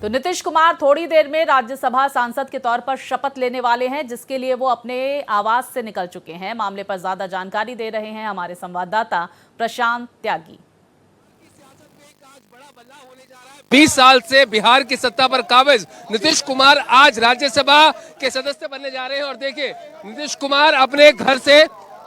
तो नीतीश कुमार थोड़ी देर में राज्यसभा सांसद के तौर पर शपथ लेने वाले हैं, जिसके लिए वो अपने आवास से निकल चुके हैं। मामले पर ज्यादा जानकारी दे रहे हैं हमारे संवाददाता प्रशांत त्यागी। 20 साल से बिहार की सत्ता पर काबिज नीतीश कुमार आज राज्यसभा के सदस्य बनने जा रहे हैं। और देखिए, नीतीश कुमार अपने घर से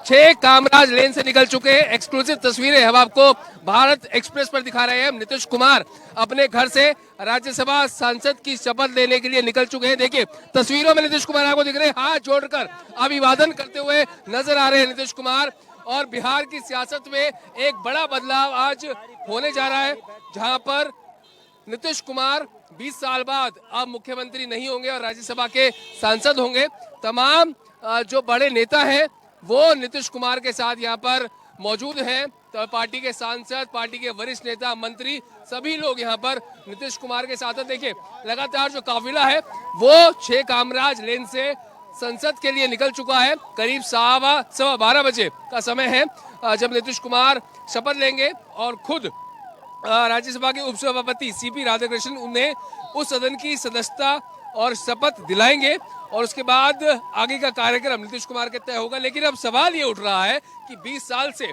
6 कामराज लेन से निकल चुके हैं। एक्सक्लूसिव तस्वीरें हम आपको भारत एक्सप्रेस पर दिखा रहे हैं। नीतीश कुमार अपने घर से राज्यसभा सांसद की शपथ लेने के लिए निकल चुके हैं। देखिए, तस्वीरों में नीतीश कुमार आपको दिख रहे हैं, हाथ जोड़कर अभिवादन करते हुए नजर आ रहे हैं नीतीश कुमार। और बिहार की सियासत में एक बड़ा बदलाव आज होने जा रहा है, जहां पर नीतीश कुमार 20 साल बाद अब मुख्यमंत्री नहीं होंगे और राज्यसभा के सांसद होंगे। तमाम जो बड़े नेता हैं वो नीतीश कुमार के साथ यहाँ पर मौजूद हैं। तो पार्टी के सांसद, पार्टी के वरिष्ठ नेता, मंत्री, सभी लोग यहाँ पर नीतीश कुमार के साथ हैं। देखिए, लगातार जो काफिला है वो 6 कामराज लेन से संसद के लिए निकल चुका है। करीब 12:15 बजे का समय है जब नीतीश कुमार शपथ लेंगे और खुद राज्यसभा के उपसभापति सीपी राधाकृष्णन उन्हें उस सदन की सदस्यता और शपथ दिलाएंगे। और उसके बाद आगे का कार्यक्रम नीतीश कुमार के तय होगा। लेकिन अब सवाल ये उठ रहा है कि 20 साल से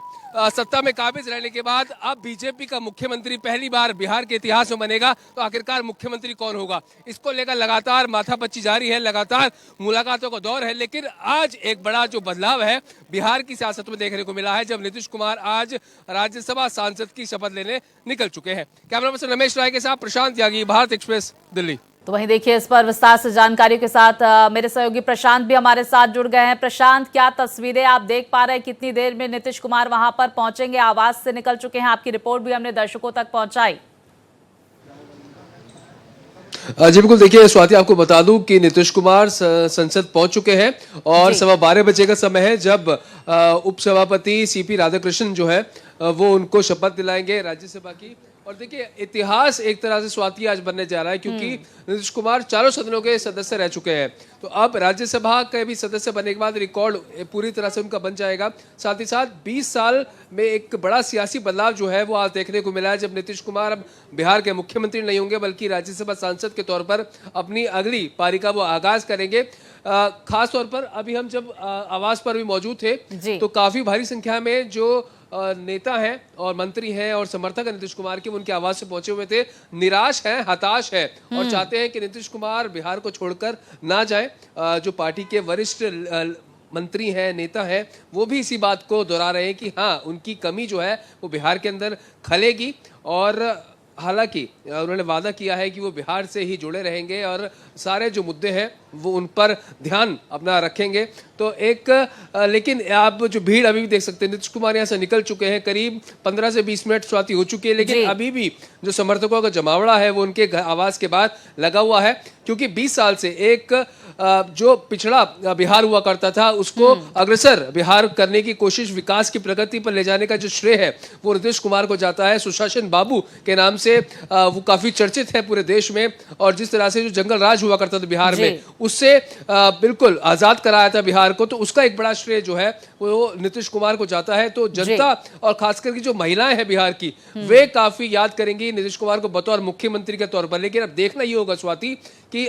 सत्ता में काबिज रहने के बाद अब बीजेपी का मुख्यमंत्री पहली बार बिहार के इतिहास में बनेगा, तो आखिरकार मुख्यमंत्री कौन होगा? इसको लेकर लगातार माथापच्ची जारी है, लगातार मुलाकातों का दौर है। लेकिन आज एक बड़ा जो बदलाव है बिहार की सियासत में देखने को मिला है, जब नीतीश कुमार आज राज्यसभा सांसद की शपथ लेने निकल चुके हैं। कैमरा पर्सन रमेश राय के साथ प्रशांत त्यागी, भारत एक्सप्रेस, दिल्ली। तो वहीं देखिए, इस पर विस्तार से जानकारी के साथ मेरे सहयोगी प्रशांत भी हमारे साथ जुड़ गए हैं। प्रशांत, क्या तस्वीरें आप देख पा रहे हैं? कितनी देर में नीतीश कुमार वहां पर पहुंचेंगे? आवास से निकल चुके हैं, आपकी रिपोर्ट भी हमने दर्शकों तक पहुंचाई। जी बिल्कुल, देखिए स्वाति, आपको बता दूं कि नीतीश कुमार संसद पहुंच चुके हैं और 12:15 बजे का समय है जब उपसभापति सीपी राधाकृष्णन जो है वो उनको शपथ दिलाएंगे राज्यसभा की। और देखिए, इतिहास एक तरह से स्वाति आज बनने जा रहा है, क्योंकि नीतीश कुमार चारों सदनों के सदस्य रह चुके हैं। तो अब राज्यसभा के भी सदस्य बनने के बाद रिकॉर्ड पूरी तरह से उनका बन जाएगा। साथ ही साथ 20 साल में एक बड़ा सियासी बदलाव जो है वो आज देखने को मिला है, जब नीतीश कुमार अब बिहार के मुख्यमंत्री नहीं होंगे बल्कि राज्यसभा सांसद के तौर पर अपनी अगली पारी का वो आगाज करेंगे। खास तौर पर अभी हम जब आवास पर भी मौजूद थे तो काफी भारी संख्या में जो नेता हैं और मंत्री हैं और समर्थक नीतीश कुमार के उनके आवास से पहुंचे हुए थे। निराश हैं, हताश हैं और चाहते हैं कि नीतीश कुमार बिहार को छोड़कर ना जाए। जो पार्टी के वरिष्ठ मंत्री हैं, नेता हैं, वो भी इसी बात को दोहरा रहे हैं कि हाँ, उनकी कमी जो है वो बिहार के अंदर खलेगी। और हालांकि उन्होंने वादा किया है कि वो बिहार से ही जुड़े रहेंगे और सारे जो मुद्दे हैं वो उन पर ध्यान अपना रखेंगे। तो लेकिन आप जो भीड़ अभी भी देख सकते हैं, नीतीश कुमार यहाँ से निकल चुके हैं। करीब 15 से 20 मिनट स्वाति हो चुकी है, लेकिन अभी भी जो समर्थकों का जमावड़ा है वो उनके आवास के बाद लगा हुआ है। क्योंकि 20 साल से एक जो पिछड़ा बिहार हुआ करता था उसको अग्रसर बिहार करने की कोशिश, विकास की प्रगति पर ले जाने का जो श्रेय है वो नीतीश कुमार को जाता है। सुशासन बाबू के नाम से वो काफी चर्चित है पूरे देश में। और जिस तरह से जो जंगल राज हुआ करता था बिहार में, उससे बिल्कुल आजाद कराया था बिहार को, तो उसका एक बड़ा श्रेय जो है वो नीतीश कुमार को जाता है। तो जनता और खासकर की जो महिलाएं हैं बिहार की, वे काफी याद करेंगी नीतीश कुमार को बतौर मुख्यमंत्री के तौर पर। लेकिन अब देखना ही होगा स्वाति कि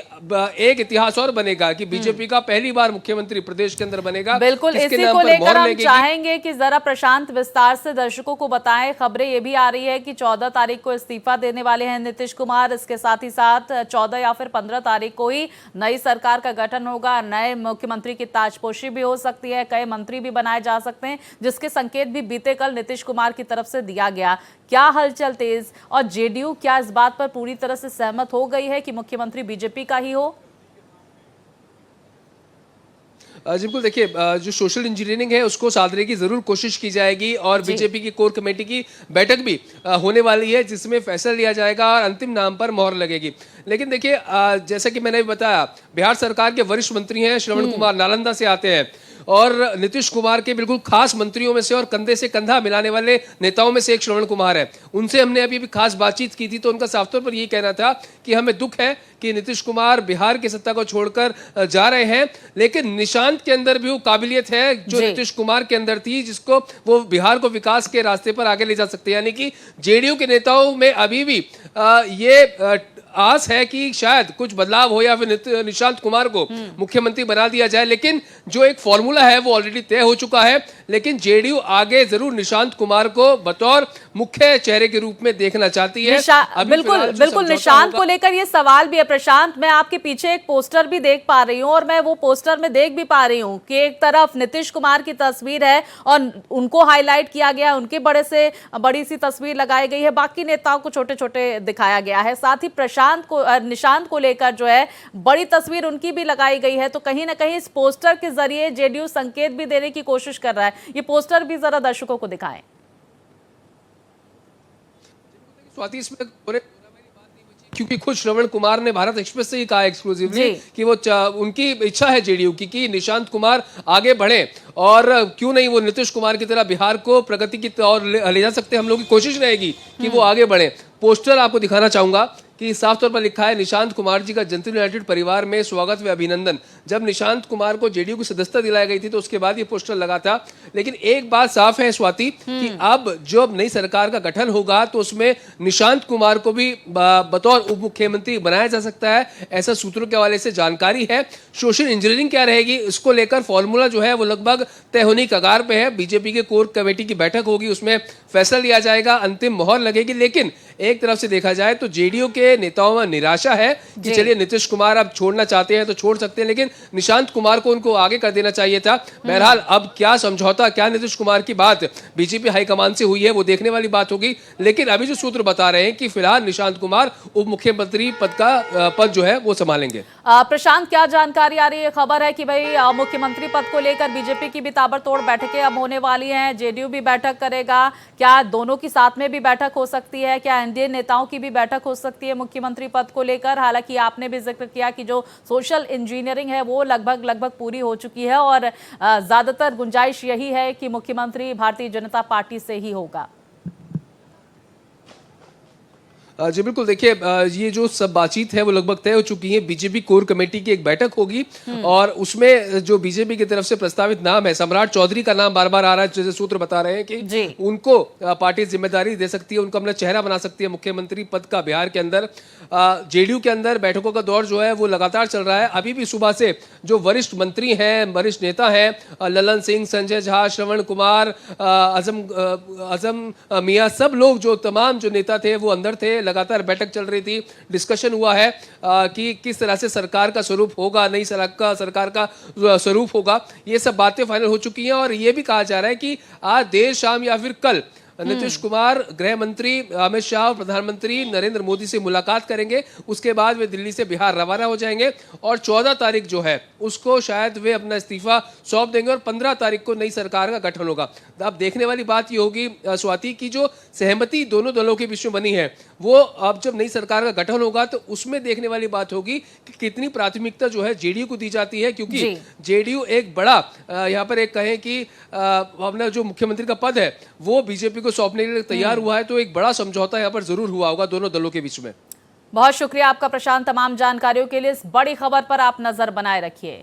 एक इतिहास और बनेगा कि बीजेपी का पहली बार मुख्यमंत्री प्रदेश के अंदर बनेगा। बिल्कुल, इसी को लेकर हम चाहेंगे कि जरा प्रशांत विस्तार से दर्शकों को बताएं। खबरें ये भी आ रही है कि 14 तारीख को इस्तीफा देने वाले हैं नीतीश कुमार। इसके साथ ही साथ 14 या फिर 15 तारीख को ही नई सरकार का गठन होगा। नए मुख्यमंत्री की ताजपोशी भी हो सकती है, कई मंत्री भी बनाए जा सकते हैं, जिसके संकेत भी बीते कल नीतीश कुमार की तरफ से दिया गया। क्या हलचल तेज? और जेडीयू क्या इस बात पर पूरी तरह से सहमत हो गई है कि मुख्यमंत्री बीजेपी का ही हो? जी बिल्कुल, देखिए जो सोशल इंजीनियरिंग है उसको साधने की जरूर कोशिश की जाएगी और बीजेपी की कोर कमेटी की बैठक भी होने वाली है, जिसमें फैसला लिया जाएगा और अंतिम नाम पर मोहर लगेगी। लेकिन देखिए, जैसा कि मैंने बताया, बिहार सरकार के वरिष्ठ मंत्री हैं श्रवण कुमार, नालंदा से आते हैं और नीतीश कुमार के बिल्कुल खास मंत्रियों में से और कंधे से कंधा मिलाने वाले नेताओं में से एक श्रवण कुमार है। उनसे हमने अभी भी खास बातचीत की थी, तो उनका साफ तौर पर यही कहना था कि हमें दुख है कि नीतीश कुमार बिहार की सत्ता को छोड़कर जा रहे हैं, लेकिन निशांत के अंदर भी वो काबिलियत है जो नीतीश कुमार के अंदर थी, जिसको वो बिहार को विकास के रास्ते पर आगे ले जा सकते हैं। यानी कि जेडीयू के नेताओं में अभी भी ये आस है कि शायद कुछ बदलाव हो या फिर निशांत कुमार को मुख्यमंत्री बना दिया जाए, लेकिन जो एक फॉर्मूला है वो ऑलरेडी तय हो चुका है। लेकिन जेडीयू आगे जरूर निशांत कुमार को बतौर मुख्य चेहरे के रूप में देखना चाहती है। बिल्कुल बिल्कुल, निशांत को लेकर ये सवाल भी है प्रशांत। मैं आपके पीछे एक पोस्टर भी देख पा रही हूँ और मैं वो पोस्टर में देख भी पा रही हूँ कि एक तरफ नीतीश कुमार की तस्वीर है और उनको हाईलाइट किया गया, उनके बड़ी सी तस्वीर लगाई गई है, बाकी नेताओं को छोटे छोटे दिखाया गया है। साथ ही निशांत को लेकर जो है बड़ी तस्वीर उनकी भी लगाई गई है। तो कहीं ना कहीं इस पोस्टर के जरिए जेडीयू संकेत भी देने की कोशिश कर रहा है। ये पोस्टर भी जरा दर्शकों को दिखाएं। स्वाति, इसमें क्योंकि खुद श्रवण कुमार ने भारत एक्सप्रेस से ही कहा एक्सक्लूसिवली कि वो उनकी इच्छा है जेडीयू की कि निशांत कुमार आगे बढ़े और क्यों नहीं वो नीतीश कुमार की तरह बिहार को प्रगति की ओर ले जा सकते हैं। हम लोग की कोशिश रहेगी कि वो आगे बढ़े। पोस्टर आपको दिखाना चाहूंगा कि साफ तौर पर लिखा है, निशांत कुमार जी का जनता यूनाइटेड परिवार में स्वागत व अभिनंदन। जब निशांत कुमार को जेडीयू की सदस्यता दिलाई गई थी तो उसके बाद ये पोस्टर लगा था। लेकिन एक बात साफ है स्वाति कि अब जब नई सरकार का गठन होगा तो उसमें निशांत कुमार को भी बतौर उप मुख्यमंत्री बनाया जा सकता है, ऐसा सूत्रों के हवाले से जानकारी है। सोशल इंजीनियरिंग क्या रहेगी इसको लेकर फॉर्मूला जो है वो लगभग तय होने की कगार पे है। बीजेपी के कोर कमेटी की बैठक होगी, उसमें फैसला लिया जाएगा, अंतिम मोहर लगेगी। लेकिन एक तरफ से देखा जाए तो जेडीयू के नेताओं में निराशा है कि चलिए नीतीश कुमार अब छोड़ना चाहते हैं तो छोड़ सकते हैं, लेकिन निशांत कुमार को उनको आगे कर देना चाहिए था। बहरहाल अब क्या समझौता, क्या नीतीश कुमार की बात बीजेपी हाईकमान से हुई है वो देखने वाली बात होगी। लेकिन अभी जो सूत्र बता रहे हैं कि फिलहाल निशांत कुमार उप मुख्यमंत्री पद जो है वो संभालेंगे। प्रशांत, क्या जानकारी आ रही है? खबर है कि भाई मुख्यमंत्री पद को लेकर बीजेपी की भी ताबड़तोड़ बैठकें अब होने वाली हैं, जेडीयू भी बैठक करेगा। क्या दोनों की साथ में भी बैठक हो सकती है? क्या एनडीए नेताओं की भी बैठक हो सकती है मुख्यमंत्री पद को लेकर? हालांकि आपने भी जिक्र किया कि जो सोशल इंजीनियरिंग है वो लगभग पूरी हो चुकी है और ज्यादातर गुंजाइश यही है कि मुख्यमंत्री भारतीय जनता पार्टी से ही होगा। जी बिल्कुल, देखिए ये जो सब बातचीत है वो लगभग तय हो चुकी है। बीजेपी कोर कमेटी की एक बैठक होगी और उसमें जो बीजेपी की तरफ से प्रस्तावित नाम है, सम्राट चौधरी का नाम बार बार आ रहा है। जैसे सूत्र बता रहे हैं कि उनको पार्टी जिम्मेदारी दे सकती है, उनको अपना चेहरा बना सकती है मुख्यमंत्री पद का बिहार के अंदर। जेडीयू के अंदर बैठकों का दौर जो है वो लगातार चल रहा है। अभी भी सुबह से जो वरिष्ठ मंत्री हैं, वरिष्ठ नेता हैं, ललन सिंह, संजय झा, श्रवण कुमार, आजम मियां, सब लोग जो तमाम जो नेता थे वो अंदर थे। लगातार बैठक चल रही थी, डिस्कशन हुआ है कि किस तरह से सरकार का स्वरूप होगा, नई सरकार का स्वरूप होगा। ये सब बातें फाइनल हो चुकी हैं और ये भी कहा जा रहा है कि आज देर शाम या फिर कल नीतीश कुमार गृह मंत्री अमित शाह और प्रधानमंत्री नरेंद्र मोदी से मुलाकात करेंगे। उसके बाद वे दिल्ली से बिहार रवाना हो जाएंगे और 14 तारीख जो है उसको शायद वे अपना इस्तीफा सौंप देंगे और 15 तारीख को नई सरकार का गठन होगा। अब देखने वाली बात ये होगी स्वाति की जो सहमति दोनों दलों के बीच में बनी है वो अब जब नई सरकार का गठन होगा तो उसमें देखने वाली बात होगी कि कितनी प्राथमिकता जो है जेडीयू को दी जाती है, क्योंकि जेडीयू एक बड़ा यहाँ पर एक कहें कि अपना जो मुख्यमंत्री का पद है वो बीजेपी को सौंपने के लिए तैयार हुआ है। तो एक बड़ा समझौता यहाँ पर जरूर हुआ होगा दोनों दलों के बीच में। बहुत शुक्रिया आपका प्रशांत, तमाम जानकारियों के लिए। इस बड़ी खबर पर आप नजर बनाए रखिए।